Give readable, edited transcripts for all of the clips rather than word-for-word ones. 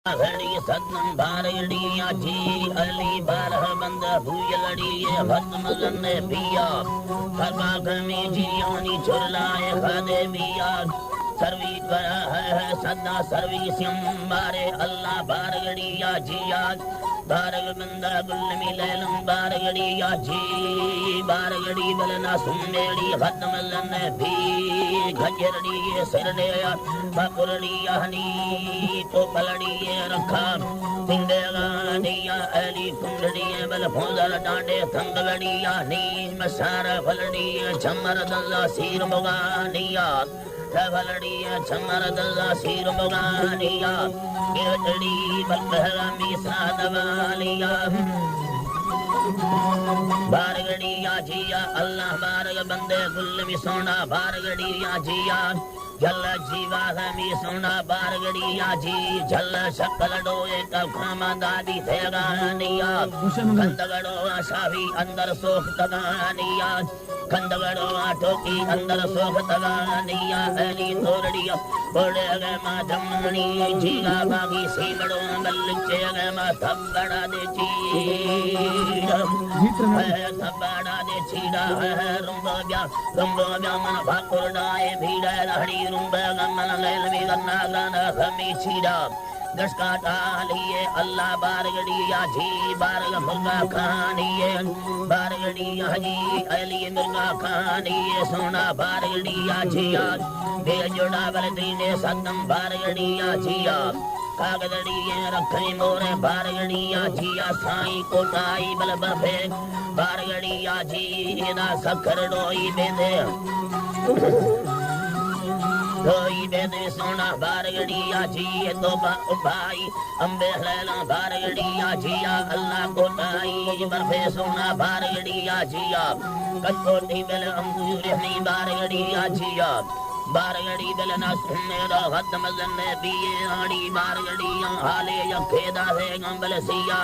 घड़ी सदन बारड़िया जी अली बारह बंद भूजलड़ी भस्म पिया करवा कमी जियोनी चुरलाए खदे मिया सर्वी कर है सदा सर्वी सिम बारे अल्लाह बारगड़िया जिया बारग बंदा गुल मिलम बारगड़िया जी बारगड़ी बलना सुमेड़ी खत्म लन भी गजरड़ी सरडे बकुरड़िया नी तो पलड़ी रखा तिंडेगा अली कुंडड़ी बल फूलर डांडे थंगड़िया नी मसार फलड़ी चमर दल्ला सीर मुगानिया भलड़ी चमर दल्ला सीर मुगानिया गिरड़ी बलमी सादवालिया बारगड़िया जिया अल्लाह बारग बंदे गुल भी सोना बारगड़िया जिया जल जीवा हमी सोना बारगड़िया जी जल शकल डोए कब खामा दादी थे गानिया कंदगड़ो आशावी अंदर सोख तगानिया कंदगड़ो आठोकी अंदर सोख तगानिया अली तोरड़िया बोले गए माँ जमनी जीगा बागी सीगड़ो बल्चे गए माँ थब्बड़ा दे चीड़ा थब्बड़ा दे चीड़ा रुंबो ब्या मन भाकुर डाए भीड़ा लहड़ी रुंबे गमन लैल भी गन्ना गाना खमी चीड़ा दशका डालिए अल्लाह बारगड़िया जी बारग मुर्गा खानिए बारगड़िया जी अली मुर्गा खानिए सोना बारगड़िया जिया बेजुड़ा बलदीने सदम बारगड़िया जिया कागदड़िए रखे मोरे बारगड़िया जिया साई कोटाई बल बफे बारगड़िया जी ना सखर डोई बेदे कोई बेदे सोना बारगड़िया जी तो भाई अम्बे लैला बारगड़िया जिया अल्लाह कोटाई बर्फे सोना बारगड़िया जिया कटोटी बेल अंगूर नहीं बारगड़िया जिया बारगड़ी बेलना सुमेरा खत्म जन्ने बिये आड़ी बारगड़िया हाले यखेदा है गंबल सिया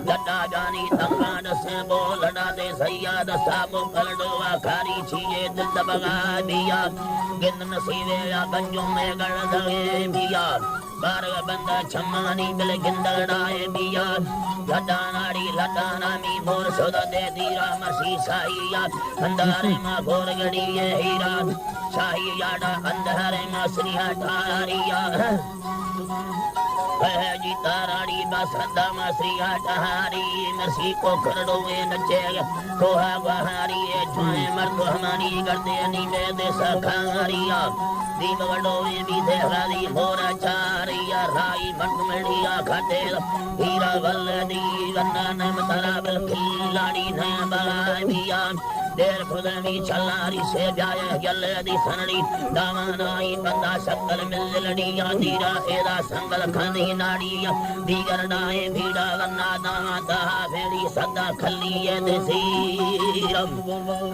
लड्डा जानी तंगाड से बोलड़ा दे सैयद साबो कलडो आखारी छिए दिल दबगा दिया गिन नसीबे या गंजों में गड़ दगे बिया बारग बंदा छमानी बिल गिंदड़ाए बिया लड्डा नामी मोर सोदा दे दीरा मसी साईया अंधारे माँ घोर गड़ी हीरा शाही याडा अंधारे माँ श्री हटारिया जी ताराड़ी बसदा माँ श्री हटारी मसी को खरड़ो में नचे कोहा गुहारी जुए मर्द हमारी गर्दे नीमे दे सखारिया दीप वडोए भी देहरादी मोरा चारिया राई मंडमड़िया खाते हीरा वल्लदी गन्ना नम तराबल खिलाड़ी न बाबिया देर खुदमी चलारी से जाए जल्दी सनड़ी दामनाई बंदा सकल मिलड़िया दीरा एदा संगल खनी नाड़िया दीगर नाए भीड़ा गन्ना दाता फेड़ी सदा खल्ली ये देसीरम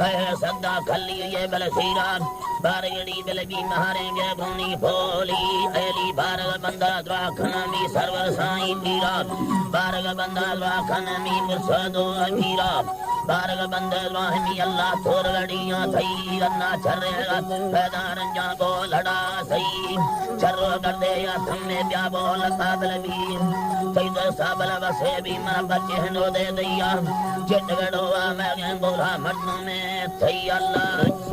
है सदा खल्ली ये बलसीरा बारगड़ी बलबी महारेंगे भूनी भोली ऐली बारग बंदा द्वाखनमी सर्वर साई पीरा बारग बंदा द्वाखनमी मुर्सदो अमीरा बारग बंदा द्वाहमी अल्लाह थोर गड़ियां थई रन्ना चरेगा पैदा रंजा को लड़ा सही चरो कर दे या थमने ब्या बोल काबल भी सैद साबल बसे भी मन बचे नो दे दैया चिट गड़ोआ मैं बोला मर्दों में थई अल्लाह